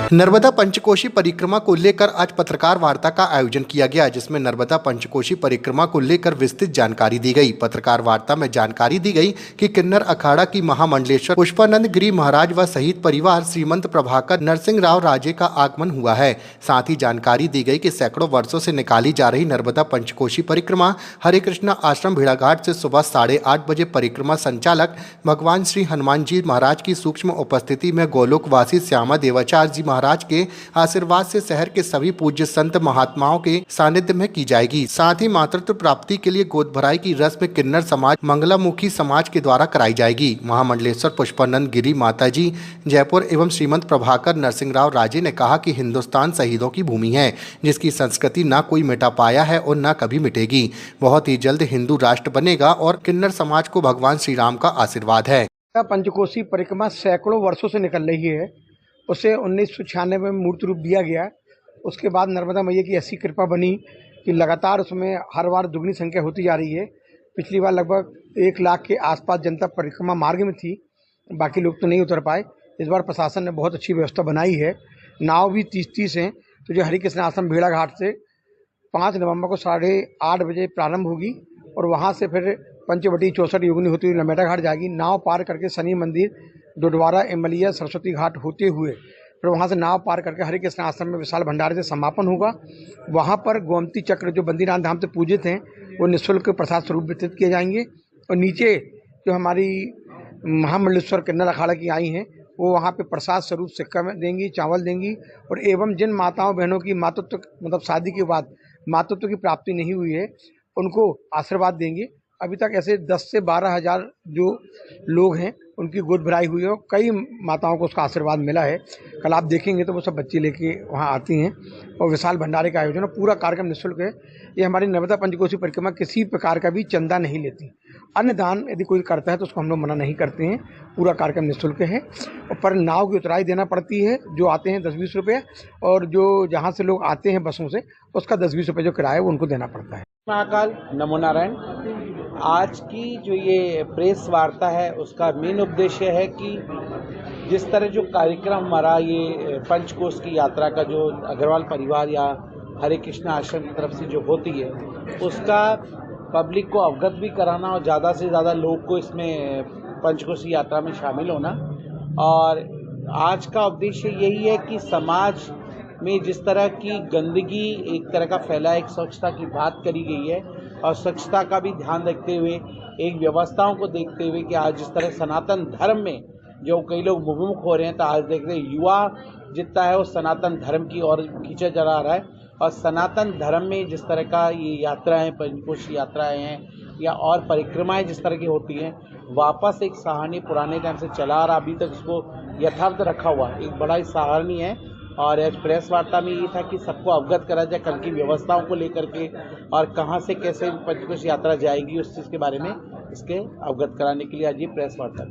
नर्मदा पंचकोशी परिक्रमा को लेकर आज पत्रकार वार्ता का आयोजन किया गया, जिसमें नर्मदा पंचकोशी परिक्रमा को लेकर विस्तृत जानकारी दी गई। पत्रकार वार्ता में जानकारी दी गई कि किन्नर अखाड़ा की महामंडलेश्वर पुष्पानंद गिरी महाराज व शहीद परिवार श्रीमंत प्रभाकर नरसिंह राव राजे का आगमन हुआ है। साथ ही जानकारी दी गई कि सैकड़ों वर्षों से निकाली जा रही नर्मदा पंचकोशी परिक्रमा हरे कृष्णा आश्रम भेड़ाघाट से सुबह 8:30 बजे परिक्रमा संचालक भगवान श्री हनुमान जी महाराज की सूक्ष्म उपस्थिति में गोलोकवासी श्यामा देवाचार्य जी महाराज के आशीर्वाद से शहर के सभी पूज्य संत महात्माओं के सानिध्य में की जाएगी। साथ ही मातृत्व प्राप्ति के लिए गोद भराई की रस्म किन्नर समाज मंगलामुखी समाज के द्वारा कराई जाएगी। महामंडलेश्वर पुष्पानंद गिरी माताजी जयपुर एवं श्रीमंत प्रभाकर नरसिंह राव राजे ने कहा कि हिंदुस्तान शहीदों की भूमि है, जिसकी संस्कृति न कोई मिटा पाया है और न कभी मिटेगी। बहुत ही जल्द हिंदू राष्ट्र बनेगा और किन्नर समाज को भगवान श्री राम का आशीर्वाद है। पंचकोशी परिक्रमा सैकड़ों वर्षों से निकल रही है। उसे 1996 में मूर्त रूप दिया गया। उसके बाद नर्मदा मैया की ऐसी कृपा बनी कि लगातार उसमें हर बार दुगनी संख्या होती जा रही है। पिछली बार लगभग 1 लाख के आसपास जनता परिक्रमा मार्ग में थी, बाकी लोग तो नहीं उतर पाए। इस बार प्रशासन ने बहुत अच्छी व्यवस्था बनाई है। नाव भी 30-30 हैं। तो जो हरि कृष्ण आश्रम भेड़ाघाट से 5 नवंबर को 8:30 बजे प्रारंभ होगी और वहाँ से फिर पंचवटी 64 योगिनी होती हुई लमेटा घाट जाएगी। नाव पार करके शनि मंदिर, डोडवारा, इमलिया, सरस्वती घाट होते हुए फिर वहाँ से नाव पार करके हरे कृष्ण आश्रम में विशाल भंडारे से समापन होगा। वहाँ पर गोमती चक्र जो बंदीनाथ धाम से पूजित हैं वो निःशुल्क प्रसाद स्वरूप वितरित किए जाएंगे। और नीचे जो हमारी महामंडलेश्वर किन्नर अखाड़ा की आई हैं वो वहाँ पे प्रसाद स्वरूप सिक्का में देंगी, चावल देंगी। और एवं जिन माताओं बहनों की मातृत्व मतलब शादी के बाद मातृत्व की प्राप्ति नहीं हुई है उनको आशीर्वाद देंगे। अभी तक ऐसे 10 से 12 हज़ार जो लोग हैं उनकी गोद भराई हुई है और कई माताओं को उसका आशीर्वाद मिला है। कल आप देखेंगे तो वो सब बच्चे लेके वहाँ आती हैं और विशाल भंडारे का आयोजन है। पूरा कार्यक्रम निःशुल्क है। ये हमारी नर्मदा पंचकोशी परिक्रमा किसी प्रकार का भी चंदा नहीं लेती। अन्य दान यदि कोई करता है तो उसको हम लोग मना नहीं करते हैं। पूरा कार्यक्रम निःशुल्क है। पर नाव की उतराई देना पड़ती है। जो आते हैं 10-20 रुपये और जो जहाँ से लोग आते हैं बसों से उसका 10-20 रुपये जो किराया है वो उनको देना पड़ता है। महाकाल नमो नारायण। आज की जो ये प्रेस वार्ता है उसका मेन उद्देश्य है कि जिस तरह जो कार्यक्रम हमारा ये पंचकोश की यात्रा का जो अग्रवाल परिवार या हरे कृष्णा आश्रम की तरफ से जो होती है उसका पब्लिक को अवगत भी कराना और ज़्यादा से ज़्यादा लोग को इसमें पंचकोशी यात्रा में शामिल होना। और आज का उद्देश्य यही है कि समाज में जिस तरह की गंदगी एक तरह का फैला, एक स्वच्छता की बात करी गई है और स्वच्छता का भी ध्यान रखते हुए एक व्यवस्थाओं को देखते हुए कि आज जिस तरह सनातन धर्म में जो कई लोग विमुख हो रहे हैं तो आज देख रहे युवा जितना है वो सनातन धर्म की ओर खींचा जा रहा है। और सनातन धर्म में जिस तरह का ये यात्राएं, पंचकोशी यात्राएं हैं या और परिक्रमाएं जिस तरह की होती हैं, वापस एक सहारनी पुराने टाइम से चला आ रहा, अभी तक इसको यथार्थ रखा हुआ एक बड़ा ही सहारनी है। और आज प्रेस वार्ता में ये था कि सबको अवगत करा जाए कल की व्यवस्थाओं को लेकर के और कहाँ से कैसे पंचकोशी यात्रा जाएगी उस चीज़ के बारे में इसके अवगत कराने के लिए आज ये प्रेस वार्ता